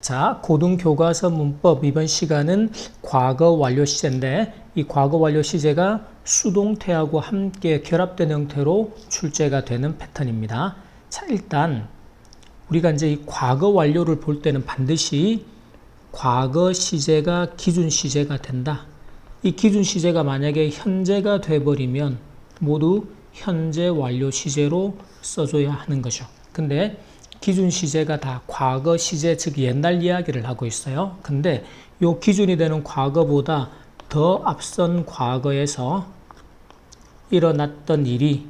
자, 고등교과서 문법 이번 시간은 과거 완료 시제인데 이 과거 완료 시제가 수동태하고 함께 결합된 형태로 출제가 되는 패턴입니다. 자, 일단 우리가 이제 이 과거 완료를 볼 때는 반드시 과거 시제가 기준 시제가 된다. 이 기준 시제가 만약에 현재가 돼버리면 모두 현재 완료 시제로 써줘야 하는 거죠. 근데 기준 시제가 다 과거 시제, 즉 옛날 이야기를 하고 있어요. 근데 요 기준이 되는 과거보다 더 앞선 과거에서 일어났던 일이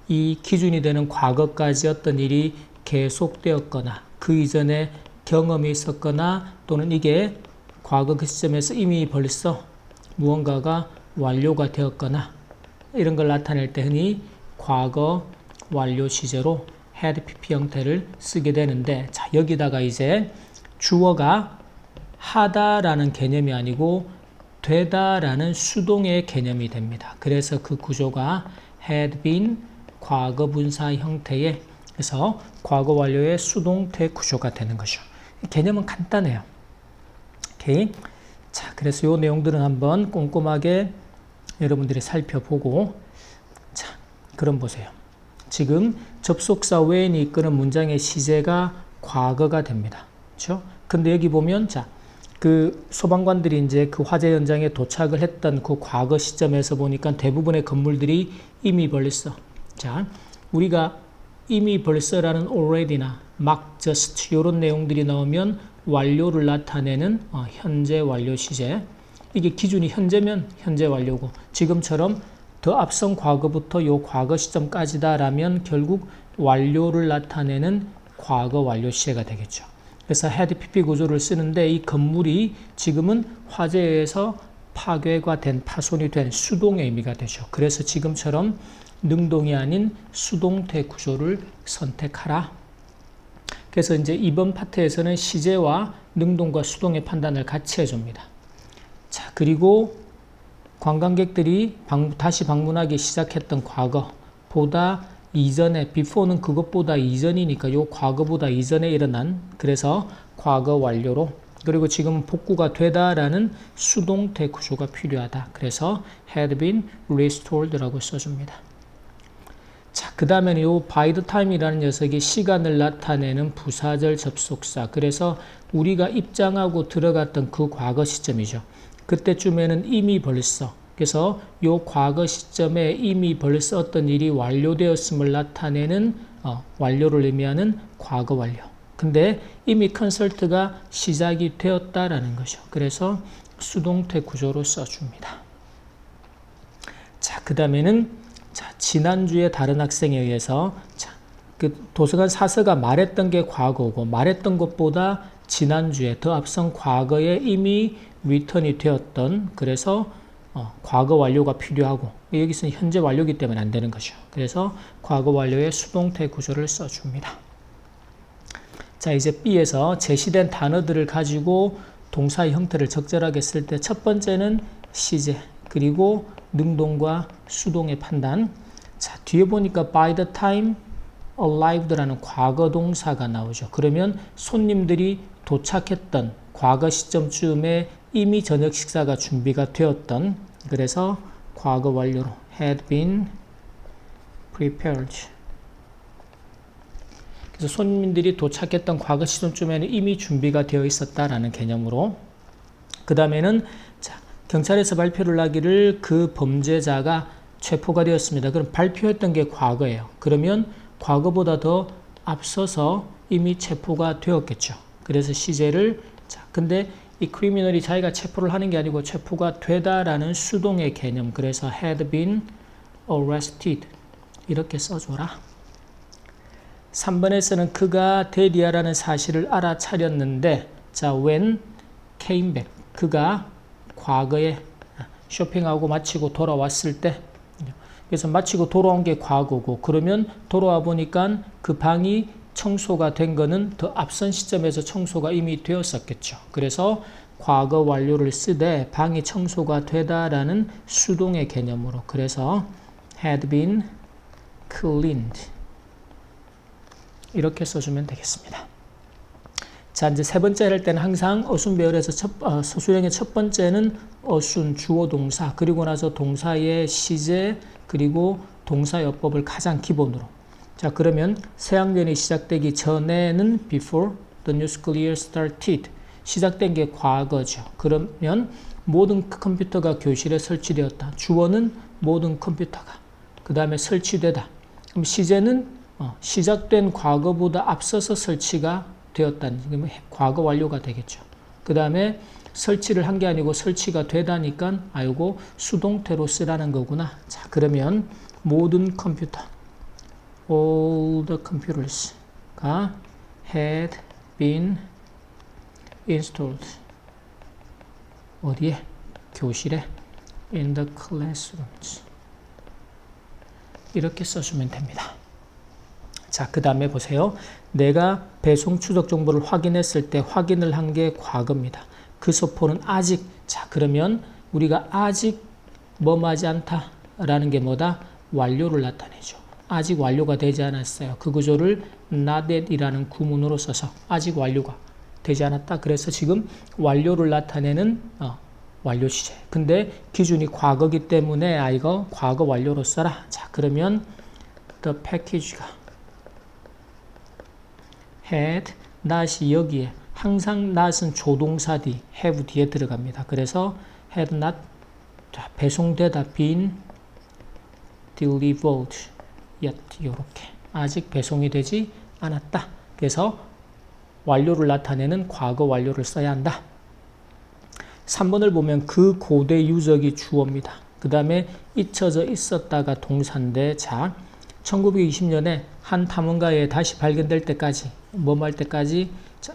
이 기준이 되는 과거까지 어떤 일이 계속되었거나 그 이전에 경험이 있었거나 또는 이게 과거 그 시점에서 이미 벌써 무언가가 완료가 되었거나 이런 걸 나타낼 때 흔히 과거 완료 시제로 had pp 형태를 쓰게 되는데, 자, 여기다가 이제 주어가 하다라는 개념이 아니고 되다라는 수동의 개념이 됩니다. 그래서 그 구조가 had been 과거 분사 형태의, 그래서 과거 완료의 수동태 구조가 되는 거죠. 개념은 간단해요. 오케이. 자, 그래서 이 내용들은 한번 꼼꼼하게 여러분들이 살펴보고, 자, 그럼 보세요. 지금 접속사 when이 이끄는 문장의 시제가 과거가 됩니다. 그렇죠? 근데 여기 보면, 자, 그 소방관들이 이제 그 화재 현장에 도착을 했던 그 과거 시점에서 보니까 대부분의 건물들이 이미 벌써, 자, 우리가 이미 벌써라는 already나 막 just 이런 내용들이 나오면 완료를 나타내는 현재 완료 시제. 이게 기준이 현재면 현재 완료고, 지금처럼 더 앞선 과거부터 요 과거 시점까지다라면 결국 완료를 나타내는 과거 완료 시제가 되겠죠. 그래서 had pp 구조를 쓰는데 이 건물이 지금은 화재에 의해서 파괴가 된, 파손이 된 수동의 의미가 되죠. 그래서 지금처럼 능동이 아닌 수동태 구조를 선택하라. 그래서 이제 이번 파트에서는 시제와 능동과 수동의 판단을 같이 해줍니다. 자, 그리고 관광객들이 다시 방문하기 시작했던 과거보다 이전에, before는 그것보다 이전이니까 요 과거보다 이전에 일어난, 그래서 과거 완료로, 그리고 지금 복구가 되다라는 수동태 구조가 필요하다. 그래서 had been restored라고 써줍니다. 자, 그 다음에는 요 by the time이라는 녀석이 시간을 나타내는 부사절 접속사. 그래서 우리가 입장하고 들어갔던 그 과거 시점이죠. 그때쯤에는 이미 벌써, 그래서 요 과거 시점에 이미 벌써 어떤 일이 완료되었음을 나타내는 완료를 의미하는 과거 완료. 근데 이미 컨설트가 시작이 되었다라는 거죠. 그래서 수동태 구조로 써줍니다. 자, 그 다음에는, 자, 지난주에 다른 학생에 의해서, 자, 그 도서관 사서가 말했던 게 과거고, 말했던 것보다 지난주에 더 앞선 과거에 이미 리턴이 되었던, 그래서 과거 완료가 필요하고, 여기서는 현재 완료이기 때문에 안 되는 거죠. 그래서 과거 완료의 수동태 구조를 써줍니다. 자, 이제 B에서 제시된 단어들을 가지고 동사의 형태를 적절하게 쓸 때 첫 번째는 시제, 그리고 능동과 수동의 판단. 자, 뒤에 보니까 by the time arrived라는 과거 동사가 나오죠. 그러면 손님들이 도착했던 과거 시점쯤에 이미 저녁 식사가 준비가 되었던, 그래서 과거 완료로 had been prepared. 그래서 손님들이 도착했던 과거 시점쯤에는 이미 준비가 되어 있었다라는 개념으로. 그 다음에는, 자, 경찰에서 발표를 하기를 그 범죄자가 체포가 되었습니다. 그럼 발표했던 게 과거예요. 그러면 과거보다 더 앞서서 이미 체포가 되었겠죠. 그래서 시제를, 자, 근데 이 크리미널이 자기가 체포를 하는 게 아니고 체포가 되다라는 수동의 개념. 그래서 had been arrested 이렇게 써줘라. 3번에서는 그가 데리아라는 사실을 알아차렸는데, 자, when came back, 그가 과거에 쇼핑하고 마치고 돌아왔을 때, 그래서 마치고 돌아온 게 과거고, 그러면 돌아와 보니까 그 방이 청소가 된 거는 더 앞선 시점에서 청소가 이미 되었었겠죠. 그래서 과거 완료를 쓰되 방이 청소가 되다라는 수동의 개념으로, 그래서 had been cleaned 이렇게 써주면 되겠습니다. 자, 이제 세 번째 할 때는 항상 어순 배열에서 서술형의 첫 번째는 어순, 주어, 동사, 그리고 나서 동사의 시제, 그리고 동사여법을 가장 기본으로. 자, 그러면 새학년이 시작되기 전에는 before the new school year started. 시작된 게 과거죠. 그러면 모든 컴퓨터가 교실에 설치되었다. 주어는 모든 컴퓨터가. 그 다음에 설치되다. 그럼 시제는 시작된 과거보다 앞서서 설치가 되었다는 과거 완료가 되겠죠. 그 다음에 설치를 한 게 아니고 설치가 되다니까 이거 수동태로 쓰라는 거구나. 자, 그러면 모든 컴퓨터 all the computers가 had been installed 어디에? 교실에 in the classrooms 이렇게 써주면 됩니다. 자, 그 다음에 보세요. 내가 배송 추적 정보를 확인했을 때 확인을 한 게 과거입니다. 그 소포는 아직. 자, 그러면 우리가 아직 뭐하지 않다 라는 게 뭐다? 완료를 나타내죠. 아직 완료가 되지 않았어요. 그 구조를 not yet 이라는 구문으로 써서 아직 완료가 되지 않았다. 그래서 지금 완료를 나타내는 완료 시제. 근데 기준이 과거기 때문에 이거 과거 완료로 써라. 자, 그러면 the package가 had not이 여기에 항상 not은 조동사 뒤 have 뒤에 들어갑니다. 그래서 had not 자, 배송되다 been delivered yet 이렇게 아직 배송이 되지 않았다. 그래서 완료를 나타내는 과거 완료를 써야 한다. 3번을 보면 그 고대 유적이 주어입니다. 그 다음에 잊혀져 있었다가 동사인데 자 1920년에 한 탐험가에 다시 발견될 때까지 뭐할 때까지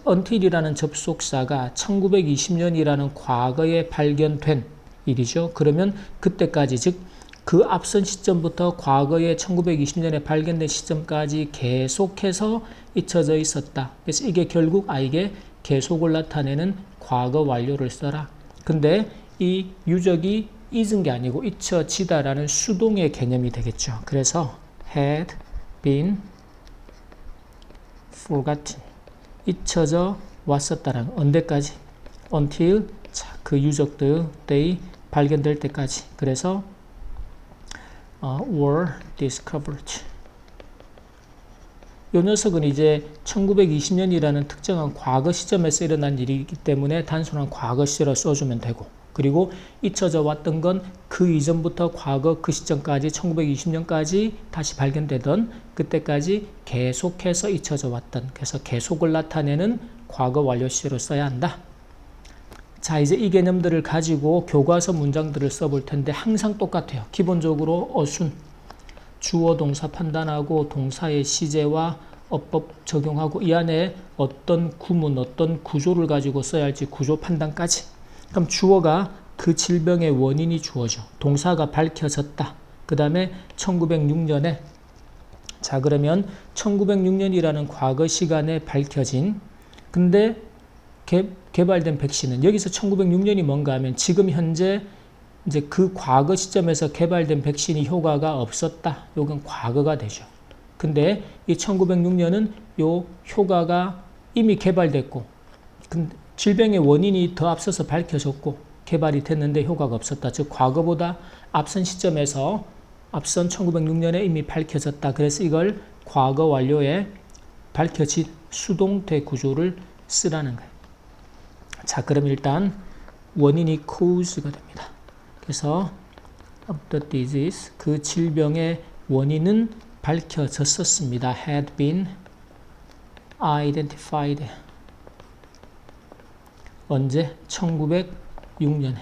until이라는 접속사가 1920년이라는 과거에 발견된 일이죠. 그러면 그때까지 즉 그 앞선 시점부터 과거에 1920년에 발견된 시점까지 계속해서 잊혀져 있었다. 그래서 이게 결국 이게 계속을 나타내는 과거 완료를 써라. 근데 이 유적이 잊은 게 아니고 잊혀지다라는 수동의 개념이 되겠죠. 그래서 had been forgotten 잊혀져 왔었다라는 언제까지? until 자, 그 유적들이 발견될 때까지. 그래서 were discovered. 이 녀석은 이제 1920년이라는 특정한 과거 시점에서 일어난 일이기 때문에 단순한 과거 시제로 써주면 되고, 그리고 잊혀져 왔던 건 그 이전부터 과거 그 시점까지 1920년까지 다시 발견되던 그때까지 계속해서 잊혀져 왔던, 그래서 계속을 나타내는 과거 완료 시제로 써야 한다. 자, 이제 이 개념들을 가지고 교과서 문장들을 써볼 텐데 항상 똑같아요. 기본적으로 어순, 주어 동사 판단하고 동사의 시제와 어법 적용하고 이 안에 어떤 구문, 어떤 구조를 가지고 써야 할지 구조 판단까지. 그럼 주어가 그 질병의 원인이 주어죠. 동사가 밝혀졌다. 그 다음에 1906년에 자, 그러면 1906년이라는 과거 시간에 밝혀진 근데 개발된 백신은 여기서 1906년이 뭔가 하면 지금 현재 이제 그 과거 시점에서 개발된 백신이 효과가 없었다. 요건 과거가 되죠. 근데 이 1906년은 요 효과가 이미 개발됐고 질병의 원인이 더 앞서서 밝혀졌고 개발이 됐는데 효과가 없었다. 즉 과거보다 앞선 시점에서 앞선 1906년에 이미 밝혀졌다. 그래서 이걸 과거 완료에 밝혀진 수동태 구조를 쓰라는 거예요. 자, 그럼 일단 원인이 cause가 됩니다. 그래서 of the disease 그 질병의 원인은 밝혀졌었습니다. had been identified 언제? 1906년에.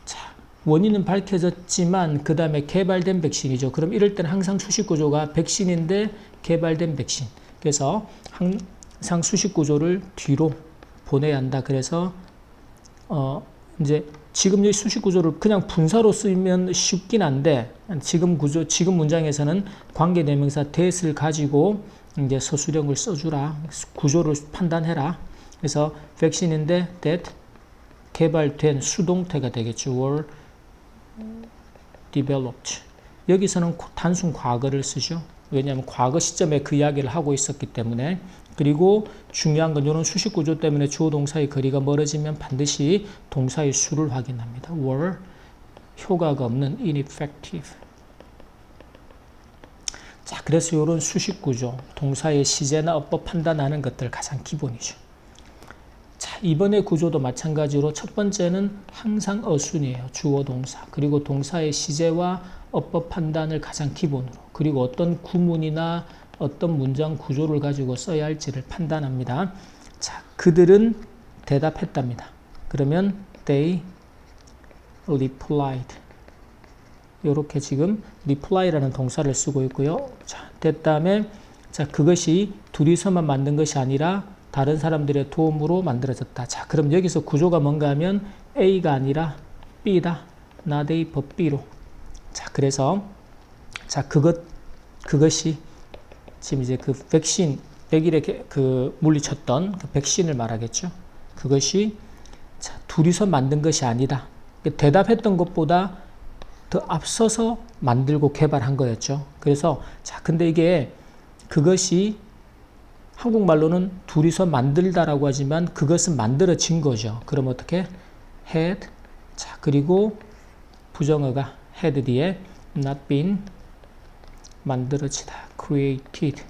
자, 원인은 밝혀졌지만 그 다음에 개발된 백신이죠. 그럼 이럴 때는 항상 수식 구조가 백신인데 개발된 백신. 그래서 항상 수식 구조를 뒤로 보내야 한다. 그래서 이제 지금 이 수식 구조를 그냥 분사로 쓰면 쉽긴 한데 지금 문장에서는 관계 대명사 that을 가지고 이제 서술형을 써주라. 구조를 판단해라. 그래서 백신인데 that 개발된 수동태가 되겠죠. were developed. 여기서는 단순 과거를 쓰죠. 왜냐하면 과거 시점에 그 이야기를 하고 있었기 때문에. 그리고 중요한 건 이런 수식 구조 때문에 주어 동사의 거리가 멀어지면 반드시 동사의 수를 확인합니다. were 효과가 없는 ineffective. 자, 그래서 이런 수식 구조, 동사의 시제나 어법 판단하는 것들 가장 기본이죠. 자, 이번의 구조도 마찬가지로 첫 번째는 항상 어순이에요. 주어 동사. 그리고 동사의 시제와 어법 판단을 가장 기본으로. 그리고 어떤 구문이나 어떤 문장 구조를 가지고 써야 할지를 판단합니다. 자, 그들은 대답했답니다. 그러면 they replied. 이렇게 지금 reply라는 동사를 쓰고 있고요. 자, 됐다음에 자, 그것이 둘이서만 만든 것이 아니라 다른 사람들의 도움으로 만들어졌다. 자, 그럼 여기서 구조가 뭔가 하면 A가 아니라 B다. not A but B로. 자, 그래서 자, 그것이 지금 이제 그 백신 100일에 그 물리쳤던 그 백신을 말하겠죠. 그것이 자, 둘이서 만든 것이 아니다. 대답했던 것보다 더 앞서서 만들고 개발한 거였죠. 그래서 자, 근데 이게 그것이 한국말로는 둘이서 만들다라고 하지만 그것은 만들어진 거죠. 그럼 어떻게? had. 자, 그리고 부정어가 had 뒤에 not been 만들어지다. created.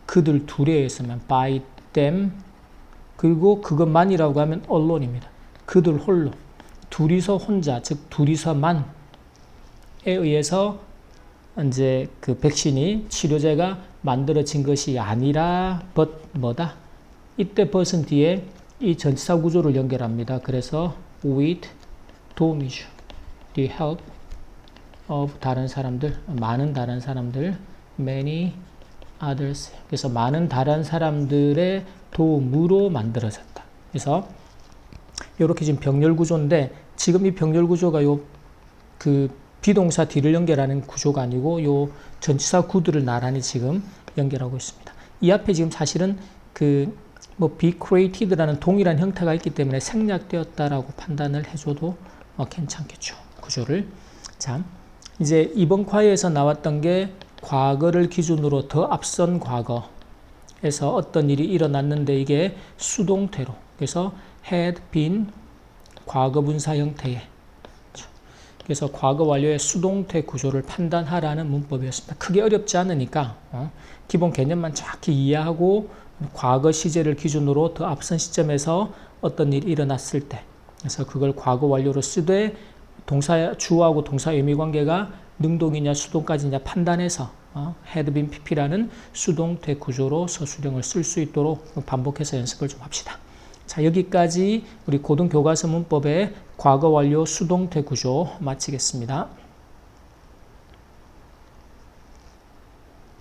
그들 둘에 의해서만 by them. 그리고 그것만이라고 하면 allone입니다. 그들 홀로. 둘이서 혼자, 즉 둘이서만에 의해서 이제 그 백신이 치료제가 만들어진 것이 아니라 but 뭐다? 이때 but은 뒤에 이 전치사 구조를 연결합니다. 그래서 with 도움이죠. the help of 다른 사람들, 많은 다른 사람들, many others. 그래서 많은 다른 사람들의 도움으로 만들어졌다. 그래서 이렇게 지금 병렬 구조인데 지금 이 병렬 구조가 요 그 비동사 뒤를 연결하는 구조가 아니고 요 전치사 구두를 나란히 지금 연결하고 있습니다. 이 앞에 지금 사실은 그 뭐 be created라는 동일한 형태가 있기 때문에 생략되었다라고 판단을 해줘도 괜찮겠죠. 구조를. 자, 이제 이번 과외에서 나왔던 게 과거를 기준으로 더 앞선 과거에서 어떤 일이 일어났는데 이게 수동태로. 그래서 had been 과거분사 형태의. 그래서 과거 완료의 수동태 구조를 판단하라는 문법이었습니다. 크게 어렵지 않으니까 기본 개념만 정확히 이해하고 과거 시제를 기준으로 더 앞선 시점에서 어떤 일이 일어났을 때 그래서 그걸 과거 완료로 쓰되 동사 주어하고 동사 의미 관계가 능동이냐 수동까지냐 판단해서 had been pp라는 수동태 구조로 서술형을 쓸 수 있도록 반복해서 연습을 좀 합시다. 자, 여기까지 우리 고등교과서 문법의 과거 완료 수동태 구조 마치겠습니다.